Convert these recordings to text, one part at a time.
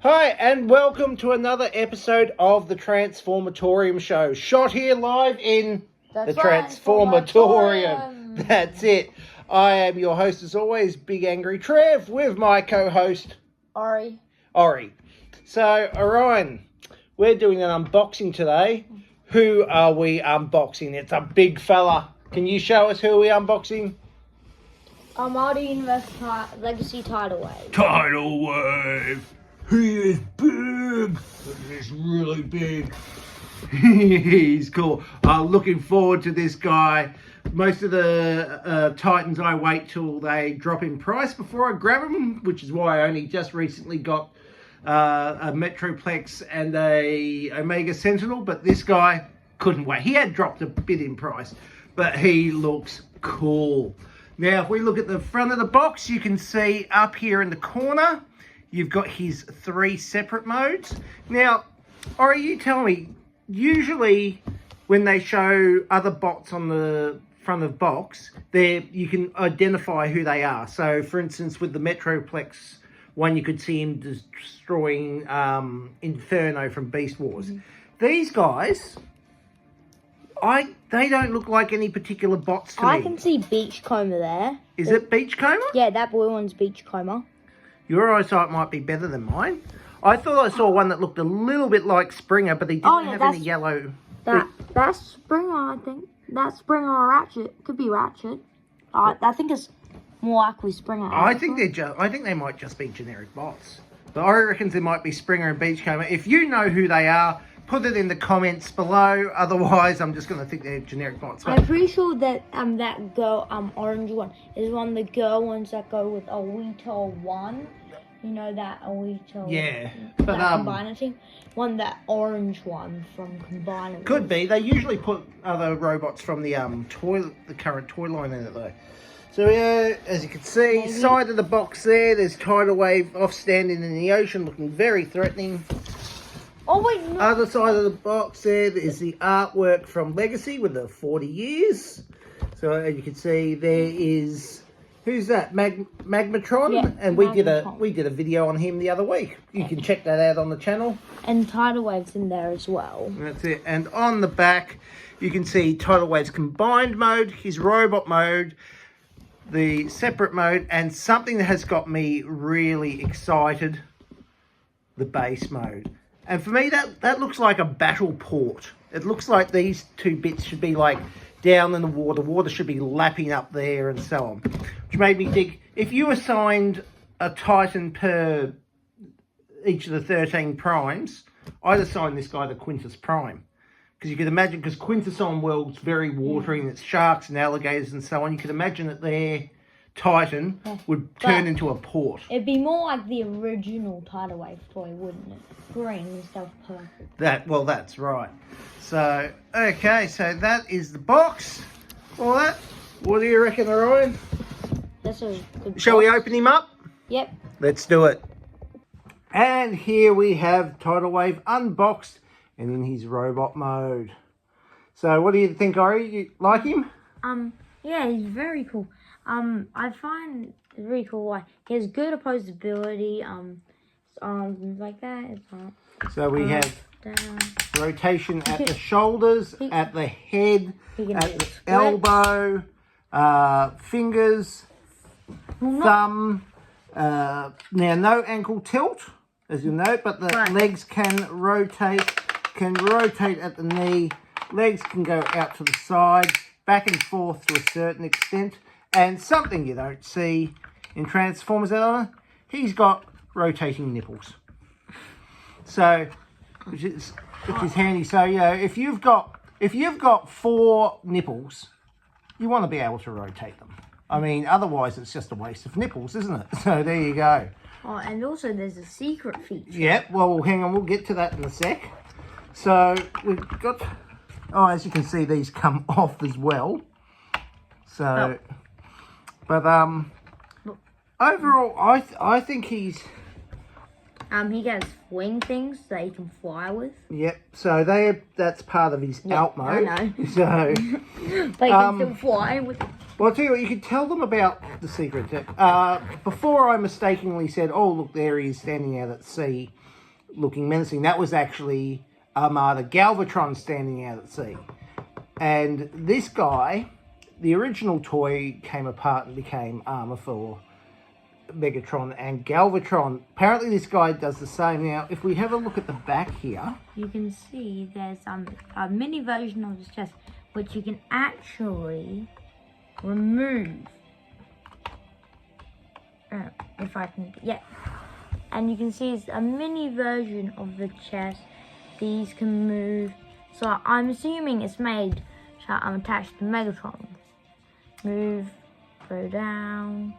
Hi, and welcome to another episode of the Transformatorium Show. Shot here live in the Transformatorium. That's it. I am your host, as always, Big Angry Trev, with my co-host... Ori. So, Orion, we're doing an unboxing today. Who are we unboxing? It's a big fella. Can you show us who we're unboxing? Orion Legacy TIDAL WAVE. TIDAL WAVE. He is big. He's really big. He's cool. Looking forward to this guy. Most of the Titans, I wait till they drop in price before I grab them, which is why I only just recently got a Metroplex and a Omega Sentinel, but this guy couldn't wait. He had dropped a bit in price, but he looks cool. Now, if we look at the front of the box, you can see up here in the corner, you've got his 3 separate modes. Now, Ori, you tell me, usually when they show other bots on the front of box, you can identify who they are. So, for instance, with the Metroplex one, you could see him destroying Inferno from Beast Wars. Mm-hmm. These guys, they don't look like any particular bots to me. I can see Beachcomber there. Is it Beachcomber? Yeah, that blue one's Beachcomber. Your eyesight might be better than mine. I thought I saw one that looked a little bit like Springer, but he didn't have any yellow. That's Springer, I think. That's Springer or Ratchet. Could be Ratchet. I think it's more likely Springer. I think they might just be generic bots. But I reckon there might be Springer and Beachcomber. If you know who they are, put it in the comments below. Otherwise, I'm just going to think they're generic bots. But I'm pretty sure that that girl orange one is one of the girl ones that go with Awito 1. You know that Awito. Yeah, but Combiner team. That orange one from Combiner. Could be. They usually put other robots from the current toy line in it though. So yeah, as you can see, side of the box there's TIDAL WAVE off standing in the ocean, looking very threatening. Oh wait, no. Other side of the box there is the artwork from Legacy with the 40 years. So as you can see, there is, who's that? Magmatron, yeah, and we did a video on him the other week. You can check that out on the channel. And TIDAL WAVE's in there as well. That's it. And on the back, you can see TIDAL WAVE's combined mode, his robot mode, the separate mode, and something that has got me really excited, the base mode. And for me, that looks like a battle port. It looks like these two bits should be like down in the water. Water should be lapping up there and so on. Which made me think, if you assigned a Titan per each of the 13 primes, I'd assign this guy the Quintus Prime. Because you could imagine, because Quintus on world's very watery and it's sharks and alligators and so on, you could imagine that their Titan would turn into a port. It'd be more like the original TIDAL WAVE toy, wouldn't it? Green instead of purple. That's right. So, okay, so that is the box. All that. What do you reckon, Orion? That's a good Shall we open him up? Yep. Let's do it. And here we have TIDAL WAVE unboxed and in his robot mode. So, what do you think, Ori? You like him? Yeah, he's very cool. I find it very cool. Like, he has good opposability. Like that. So we have rotation at the shoulders, at the head, at the elbow, fingers, thumb. Now, no ankle tilt, as you know, but the legs can rotate at the knee. Legs can go out to the side, back and forth to a certain extent. And something you don't see in Transformers ever, he's got rotating nipples. So, which is handy. So, you know, if you've got 4 nipples, you want to be able to rotate them. I mean, otherwise it's just a waste of nipples, isn't it? So there you go. Oh, and also there's a secret feature. Yeah, well, hang on, we'll get to that in a sec. So we've got, as you can see, these come off as well. So, but overall, I think he's. He gets wing things that he can fly with. Yep. So that's part of his out mode. I know. So. But he can still fly with. Well, I'll tell you what, you could tell them about the secret. Before I mistakenly said, oh, look, there he is standing out at sea, looking menacing. That was actually Armada Galvatron standing out at sea. And this guy, the original toy came apart and became armor for Megatron and Galvatron. Apparently this guy does the same. Now, if we have a look at the back here, you can see there's a mini version of his chest, which you can actually remove. If I can, yeah. And you can see it's a mini version of the chest. These can move. So I'm assuming it's made so I'm attached to Megatron. Move, go down.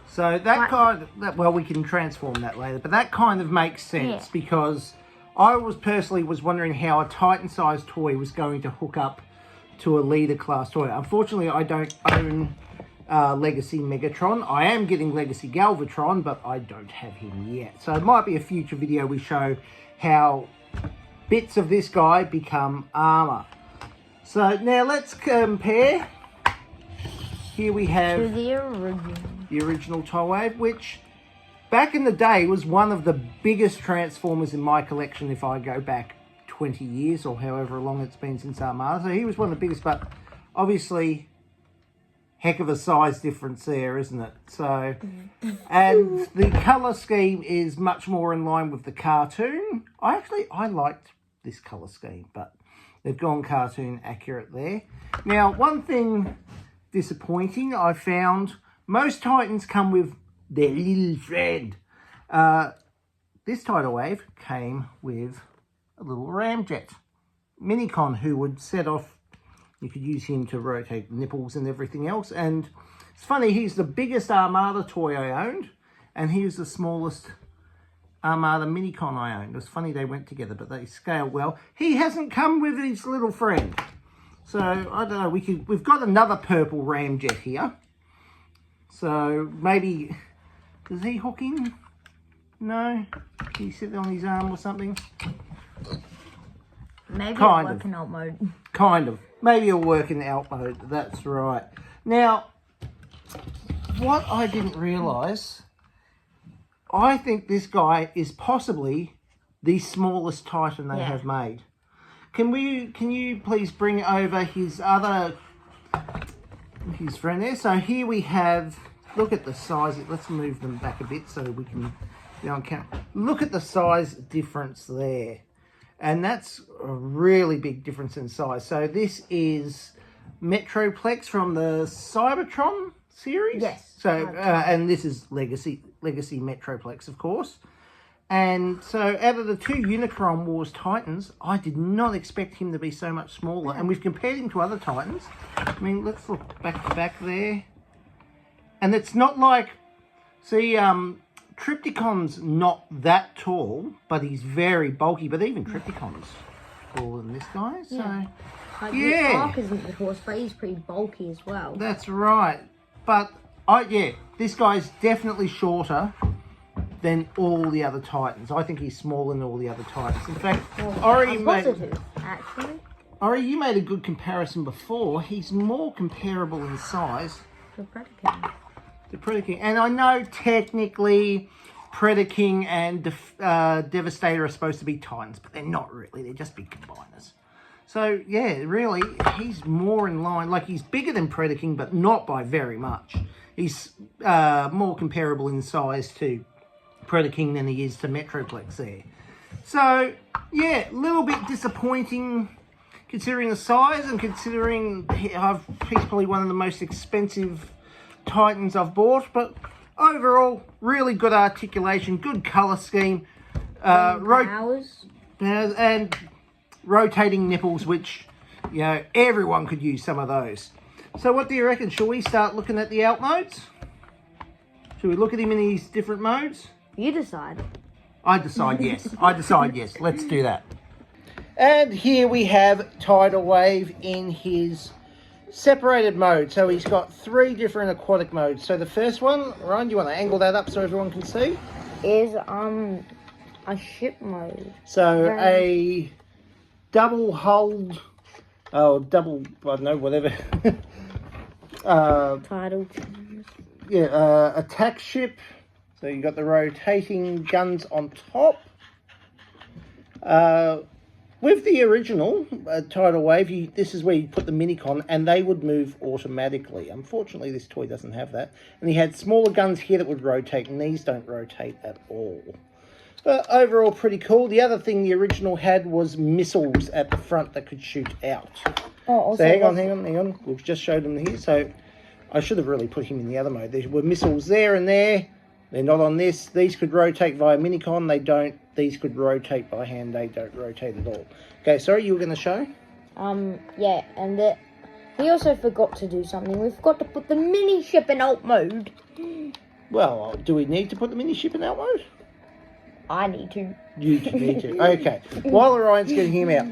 So that kind of, well, we can transform that later, but that kind of makes sense because I personally was wondering how a Titan-sized toy was going to hook up to a leader class toy. Unfortunately, I don't own Legacy Megatron. I am getting Legacy Galvatron, but I don't have him yet. So it might be a future video we show how bits of this guy become armor. So now let's compare. Here we have to the original TIDAL WAVE, which back in the day was one of the biggest Transformers in my collection if I go back 20 years or however long it's been since Armada. So he was one of the biggest, but obviously heck of a size difference there, isn't it? So, and the colour scheme is much more in line with the cartoon. I liked this colour scheme, but they've gone cartoon accurate there. Now, one thing disappointing I found, most Titans come with their little friend. This TIDAL WAVE came with a little ramjet. Minicon, who would set off, you could use him to rotate nipples and everything else. And it's funny, he's the biggest Armada toy I owned, and he was the smallest Armada Minicon I owned. It was funny they went together, but they scale well. He hasn't come with his little friend. So, I don't know, we've got another purple ramjet here. So, maybe, does he hook in? No? Can he sit on his arm or something? Maybe it'll work in alt mode. Kind of. Maybe it'll work in alt mode, that's right. Now, what I didn't realise, I think this guy is possibly the smallest Titan they have made. Can you please bring over his friend there? So here we have, look at the size. Let's move them back a bit so we can count. Look at the size difference there. And that's a really big difference in size. So this is Metroplex from the Cybertron series. Yes. So and this is Legacy Metroplex, of course. And so out of the two Unicron Wars Titans, I did not expect him to be so much smaller. And we've compared him to other Titans. I mean, let's look back to back there. And it's not like, see, Triptychon's not that tall, but he's very bulky. But even Triptychon's taller than this guy. So, Like Ark isn't the horse, but he's pretty bulky as well. That's right. But, this guy's definitely shorter than all the other Titans. I think he's smaller than all the other Titans. In fact, Ori, you made a good comparison before. He's more comparable in size to Predaking. And I know technically Predaking and Devastator are supposed to be Titans, but they're not really. They're just big combiners. So, yeah, really, he's more in line. Like, he's bigger than Predaking, but not by very much. He's more comparable in size to Predaking than he is to Metroplex there. So, yeah, a little bit disappointing considering the size and considering he's probably one of the most expensive Titans I've bought. But overall, really good articulation, good colour scheme. And rotating nipples, which, everyone could use some of those. So what do you reckon? Shall we start looking at the alt modes? Should we look at him in these different modes? You decide. I decide yes. Let's do that. And here we have TIDAL WAVE in his separated mode. So he's got 3 different aquatic modes. So the first one, Ryan, do you want to angle that up so everyone can see? Is a ship mode. So a double hulled, I don't know, whatever. Tidal. attack ship. So you got the rotating guns on top. With the original Tidal Wave, this is where you put the Minicon and they would move automatically. Unfortunately, this toy doesn't have that. And he had smaller guns here that would rotate, and these don't rotate at all. But overall, pretty cool. The other thing the original had was missiles at the front that could shoot out. Oh, so hang on. We've just showed them here. So I should have really put him in the other mode. There were missiles there and there. They're not on this. These could rotate via Minicon. They don't. These could rotate by hand. They don't rotate at all. Okay, sorry, you were going to show? Yeah, and we also forgot to do something. We forgot to put the mini ship in alt mode. Well, do we need to put the mini ship in alt mode? I need to. You need to. Okay. While Orion's getting him out,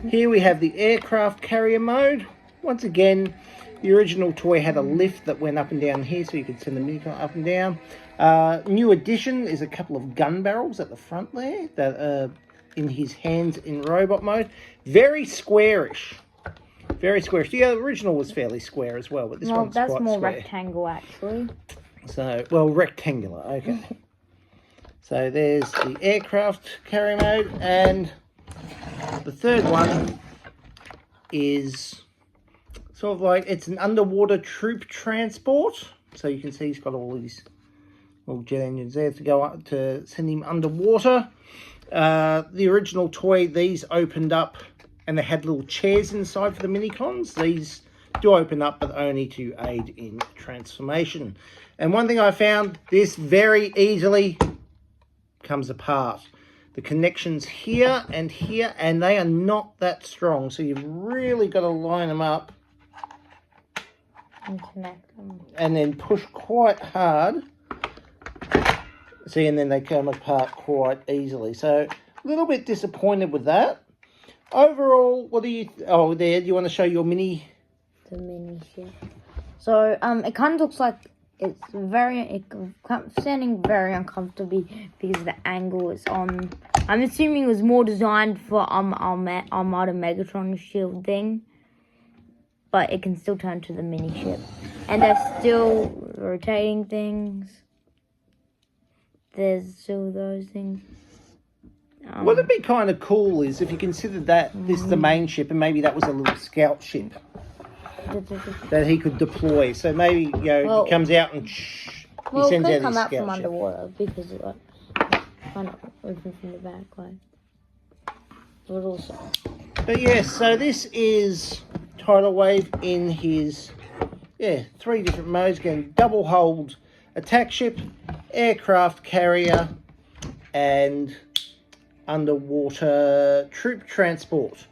here we have the aircraft carrier mode. Once again, the original toy had a lift that went up and down here, so you could send the Minicon up and down. New addition is a couple of gun barrels at the front there that are in his hands in robot mode. Very squarish. Very squarish. The original was fairly square as well, but this one's quite square. That's more rectangle, actually. So, well, rectangular. Okay. So there's the aircraft carrier mode, and the third one is sort of like, it's an underwater troop transport. So you can see he's got all these little jet engines there to go up to send him underwater. The original toy, these opened up and they had little chairs inside for the Minicons. These do open up, but only to aid in transformation. And one thing I found, this very easily comes apart. The connections here, and they are not that strong. So you've really got to line them up and connect them. And then push quite hard. See, and then they come apart quite easily. So a little bit disappointed with that. Overall, what do you... Oh, there, do you want to show your mini... The mini ship. So, it kind of looks like it's standing very uncomfortably because the angle is on. I'm assuming it was more designed for Armada Megatron shield thing. But it can still turn to the mini ship. And they're still rotating things. There's still those things. What would be kind of cool is if you considered that this is the main ship and maybe that was a little scout ship that he could deploy. So maybe, you know, he comes out and he sends out his come out scout from ship. underwater because it kind of open from the back, like. But also. But yes, so this is Tidal Wave in his 3 different modes. Again, double hold attack ship, aircraft carrier, and underwater troop transport.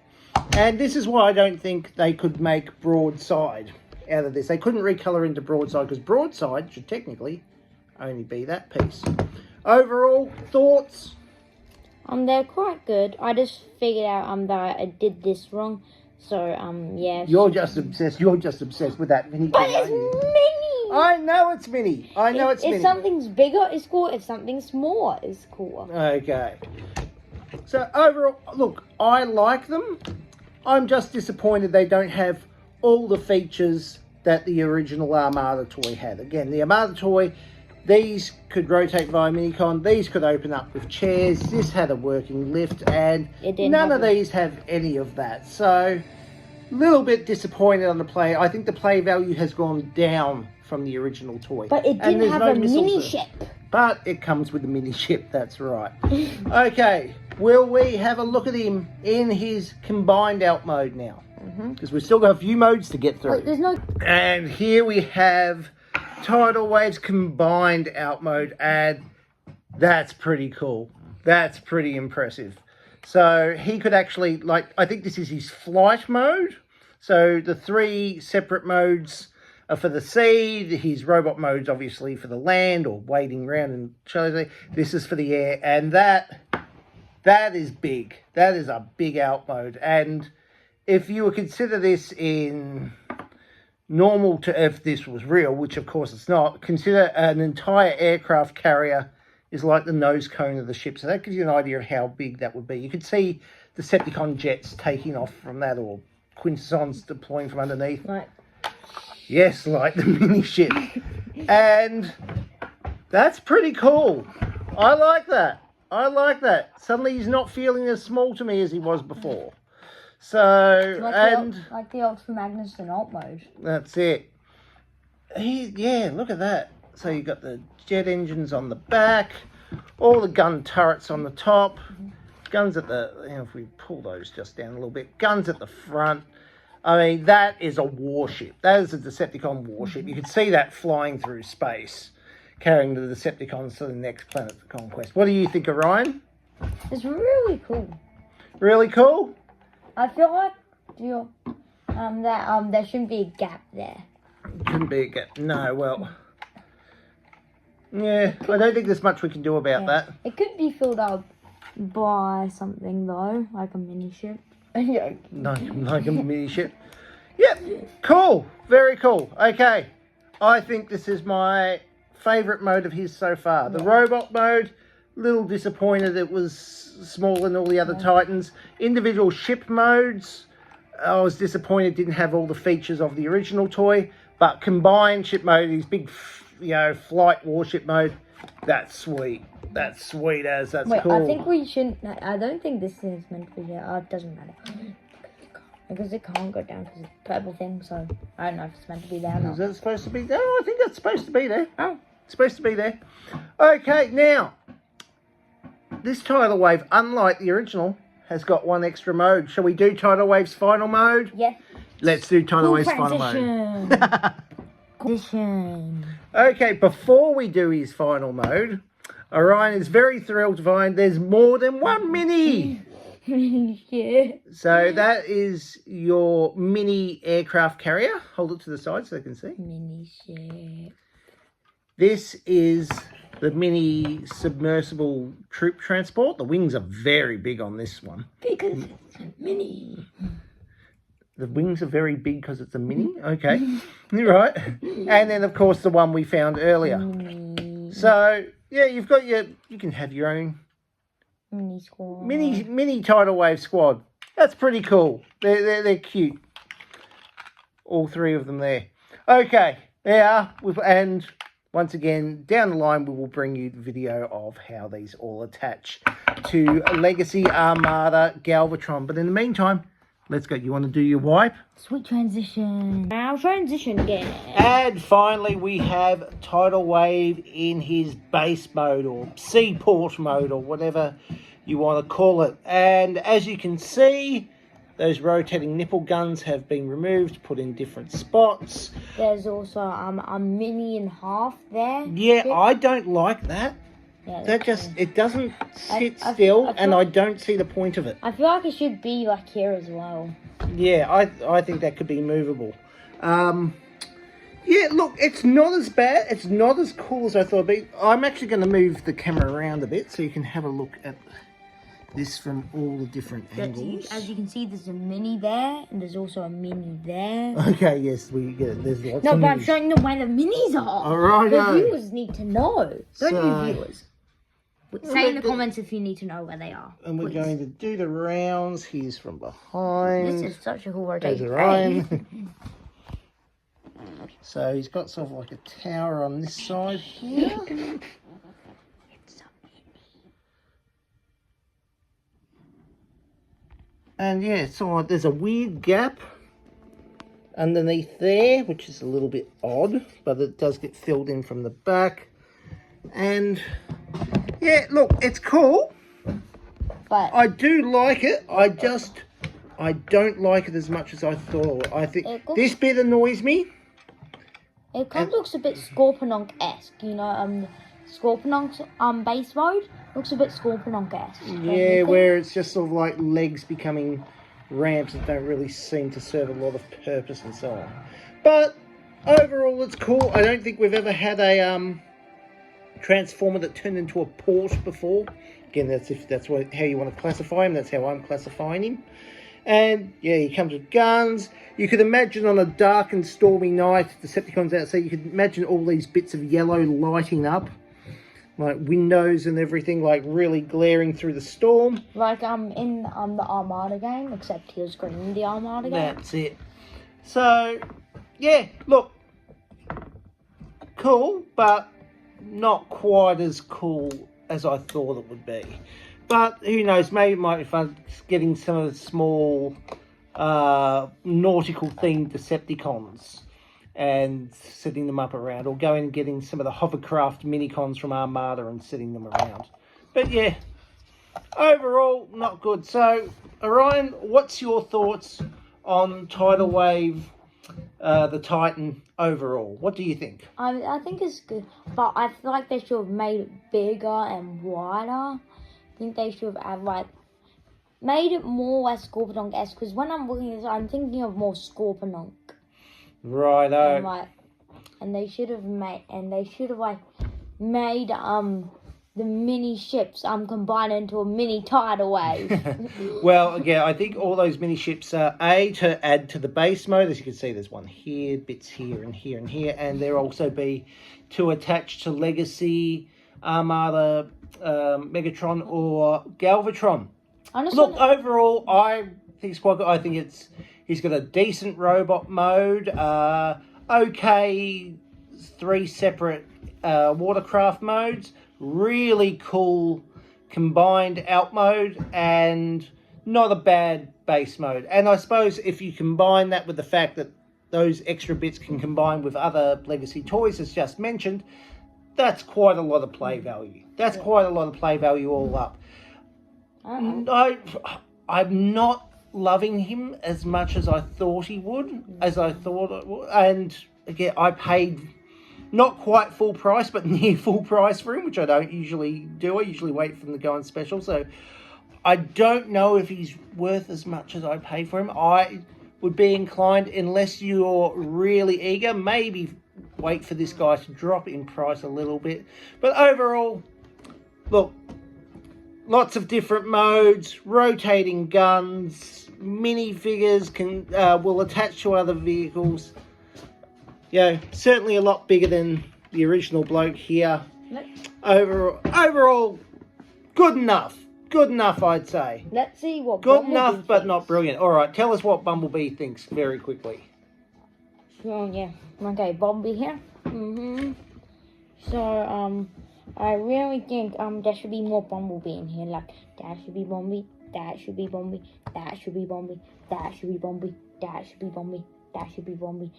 And this is why I don't think they could make broadside out of this. They couldn't recolor into broadside because broadside should technically only be that piece. Overall, thoughts? They're quite good. I just figured out that I did this wrong. So yeah. You're just obsessed with that mini. But it's mini! I know it's mini. I know it's mini. If something's bigger, it's cool. If something's smaller, it's cooler. Okay. So overall, look, I like them. I'm just disappointed they don't have all the features that the original Armada toy had. Again, the Armada toy, these could rotate via Minicon. These could open up with chairs. This had a working lift, and none of these have any of that. So, a little bit disappointed on the play. I think the play value has gone down from the original toy. But it didn't have a mini ship. But it comes with the mini ship, that's right. Okay, will we have a look at him in his combined out mode now? Because we've still got a few modes to get through. There's no... And here we have Tidal Wave's combined out mode, and that's pretty cool. That's pretty impressive. So he could actually, like, I think this is his flight mode. So the 3 separate modes are for the sea. His robot mode's obviously for the land or wading around and shows. This is for the air, and that is big. That is a big out mode. And if you would consider this in normal if this was real, which of course it's not, consider an entire aircraft carrier is like the nose cone of the ship. So that gives you an idea of how big that would be. You could see the Decepticon jets taking off from that, or Quintessons deploying from underneath. Right. Yes, like the mini ship. And that's pretty cool. I like that. I like that. Suddenly he's not feeling as small to me as he was before. So, like the Ultra Magnus and Alt mode. That's it. Yeah, look at that. So you got the jet engines on the back, all the gun turrets on the top, guns at the, if we pull those just down a little bit, guns at the front. I mean, that is a warship. That is a Decepticon warship. You could see that flying through space, carrying the Decepticons to the next planet of conquest. What do you think, Orion? It's really cool. Really cool? I feel like there shouldn't be a gap there. Couldn't be a gap. No, well, yeah, I don't think there's much we can do about that. It could be filled up by something though, like a mini ship. Like a mini ship. Yep, cool, very cool. Okay, I think this is my favourite mode of his so far. The robot mode, little disappointed it was smaller than all the other Titans. Individual ship modes, I was disappointed didn't have all the features of the original toy, but combined ship mode, his big, flight warship mode, that's sweet. That's sweet as, that's cool. I think we shouldn't, I don't think this is meant to be there. Oh, it doesn't matter. Because it can't go down because it's a purple thing, so I don't know if it's meant to be there or not. Is that supposed to be there? Oh, I think that's supposed to be there. Oh. It's supposed to be there. Okay, now, this Tidal Wave, unlike the original, has got one extra mode. Shall we do Tidal Wave's final mode? Yeah. Let's do Tidal Wave's final mode. Transition. Okay, before we do his final mode, Orion is very thrilled to find there's more than one mini. Yeah. So that is your mini aircraft carrier. Hold it to the side so they can see. Mini ship. This is the mini submersible troop transport. The wings are very big on this one. Because it's a mini. The wings are very big because it's a mini? Okay. Right. And then, of course, the one we found earlier. So, yeah, you've got you can have your own Mini squad. Mini Tidal Wave squad. That's pretty cool. They're cute. All three of them there. Okay, there are. And once again, down the line, we will bring you the video of how these all attach to Legacy, Armada, Galvatron. But in the meantime, let's go. You want to do your wipe? Sweet transition. Now transition again. And finally, we have Tidal Wave in his base mode or seaport mode or whatever you want to call it. And as you can see, those rotating nipple guns have been removed, put in different spots. There's also a mini and half there. Yeah, I don't like that. Yeah, It doesn't sit still, and I don't see the point of it. I feel like it should be like here as well. Yeah, I think that could be movable. Yeah, look, it's not as bad. It's not as cool as I thought it'd be. I'm actually going to move the camera around a bit so you can have a look at this from all the different angles. As you can see, there's a mini there, and there's also a mini there. Okay, yes, we get it. There's lots of No, but I'm minis. showing them where the minis are. All right, The viewers need to know. Don't you, viewers? Say in the we're comments if you need to know where they are. And we're please. going to do the rounds. Here's from behind. This is such a cool There's rotation. Orion. So he's got sort of like a tower on this side here. And yeah, so there's a weird gap underneath there, which is a little bit odd, but it does get filled in from the back. And yeah, look, it's cool. But I do like it. I don't like it as much as I thought. I think this bit annoys me. it kind of looks a bit Scorponok-esque, you know, Scorpononk's base mode looks a bit Scorponok-esque. Yeah, where it's just sort of like legs becoming ramps that don't really seem to serve a lot of purpose and so on. But overall, it's cool. I don't think we've ever had a transformer that turned into a port before. Again, that's how you want to classify him. That's how I'm classifying him. And yeah, he comes with guns. You could imagine on a dark and stormy night, Decepticons outside, you could imagine all these bits of yellow lighting up, like windows and everything, like really glaring through the storm. Like in the Armada game, except he was green in the Armada game. That's it. So yeah, look, cool, but not quite as cool as I thought it would be. But who knows, maybe it might be fun getting some of the small nautical themed Decepticons and setting them up around, or going and getting some of the hovercraft minicons from Armada and setting them around. But yeah, overall not good. So Orion, what's your thoughts on Tidal Wave, the Titan overall? What do you think? I think it's good, but I feel like they should have made it bigger and wider. I think they should have like made it more like Scorponok-esque, because when I'm looking at this, I'm thinking of more Scorponok. Righto. And they should have made the mini ships combined into a mini tidal wave. Well, again, I think all those mini ships are to add to the base mode. As you can see, there's one here, bits here and here and here, and there also be to attach to Legacy, Armada, Megatron or Galvatron. Look, overall, I think it's quite good. I think he's got a decent robot mode. Okay, 3 separate watercraft modes. Really cool combined out mode, and not a bad base mode. And I suppose if you combine that with the fact that those extra bits can combine with other Legacy toys, as just mentioned, that's quite a lot of play value. That's quite a lot of play value all up. I'm not loving him as much as I thought he would, and again, I paid not quite full price, but near full price for him, which I don't usually do. I usually wait for him to go on special, so I don't know if he's worth as much as I pay for him. I would be inclined, unless you're really eager, maybe wait for this guy to drop in price a little bit. But overall, look, lots of different modes, rotating guns, minifigures will attach to other vehicles. Yeah, certainly a lot bigger than the original bloke here. Overall, good enough. Good enough, I'd say. Let's see what good Bumblebee enough, thinks. but not brilliant. All right, tell us what Bumblebee thinks very quickly. Oh, yeah. Okay, Bumblebee here. So, I really think there should be more Bumblebee in here. Like, that should be Bumblebee, that should be Bumblebee, that should be Bumblebee, that should be Bumblebee, that should be Bumblebee, that should be Bumblebee.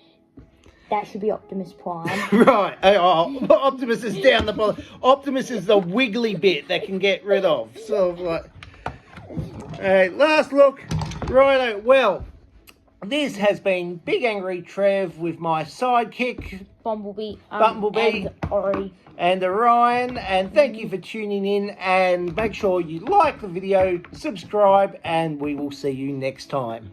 That should be Optimus Prime. Right. Oh, Optimus is down the bottom. Optimus is the wiggly bit that can get rid of. So, like, alright, last look. Righto. Well, this has been Big Angry Trev with my sidekick, Bumblebee, and Ori. And Orion, and thank you for tuning in, and make sure you like the video, subscribe, and we will see you next time.